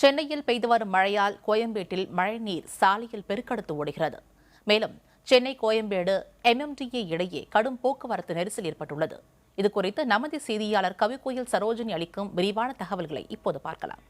சென்னையில் பெய்து வரும் மழையால் கோயம்பேட்டில் மழைநீர் சாலையில் பெருக்கெடுத்து ஓடுகிறது. மேலும் சென்னை கோயம்பேடு MMDA இடையே கடும் போக்குவரத்து நெரிசல் ஏற்பட்டுள்ளது. இதுகுறித்து நமது செய்தியாளர் கவிக்கோயில் சரோஜினி அளிக்கும் விரிவான தகவல்களை இப்போது பார்க்கலாம்.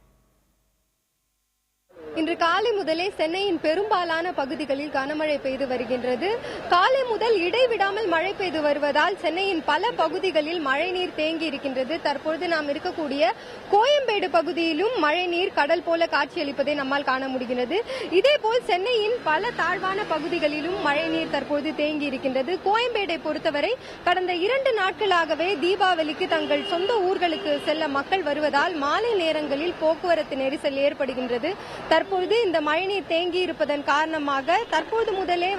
இன்று காலை முதலே சென்னையின் பெரும்பாலான பகுதிகளில் கனமழை பெய்து வருகின்றது. காலை முதல் இடைவிடாமல் மழை பெய்து வருவதால் சென்னையின் பல பகுதிகளில் மழைநீர் தேங்கி இருக்கின்றது. தற்பொழுது நாம் இருக்கக்கூடிய கோயம்பேடு பகுதியிலும் மழைநீர் கடல் போல காட்சியளிப்பதை நம்மால் காண முடிகிறது. இதேபோல் சென்னையின் பல தாழ்வான பகுதிகளிலும் மழைநீர் தற்போது தேங்கி இருக்கின்றது. கோயம்பேடை பொறுத்தவரை கடந்த 2 நாட்களாகவே தீபாவளிக்கு தங்கள் சொந்த ஊர்களுக்கு செல்ல மக்கள் வருவதால் மாலை நேரங்களில் போக்குவரத்து நெரிசல் ஏற்படுகின்றது. தற்பொழுது இந்த மழைநீர் தேங்கி இருப்பதன் காரணமாக தற்போது முதலே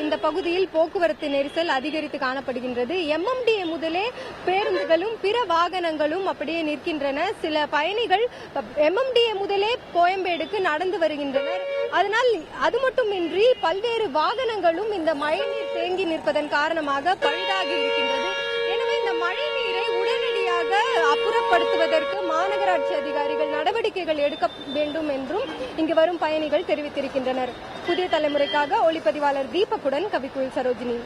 இந்த பகுதியில் போக்குவரத்து நெரிசல் அதிகரித்து காணப்படுகின்றது. MMDA முதலே பேருந்துகளும் பிற வாகனங்களும் அப்படியே நிற்கின்றன. சில பயணிகள் MMDA முதலே கோயம்பேடுக்கு நடந்து வருகின்றனர். அதனால் அது மட்டுமின்றி பல்வேறு வாகனங்களும் இந்த மழைநீர் தேங்கி நிற்பதன் காரணமாக பழுதாகி இருக்கின்றது. எனவே இந்த மழைநீரை உடனடியாக அப்புறப்படுத்துவதற்கு மாநகராட்சி அதிகாரிகள் நடவடிக்கைகள் எடுக்க வேண்டும் என்றும் இங்கு வரும் பயணிகள் தெரிவித்திருக்கின்றனர். புதிய தலைமுறைக்காக ஒளிப்பதிவாளர் தீபக்குடன் கவிக்குயில் சரோஜினி.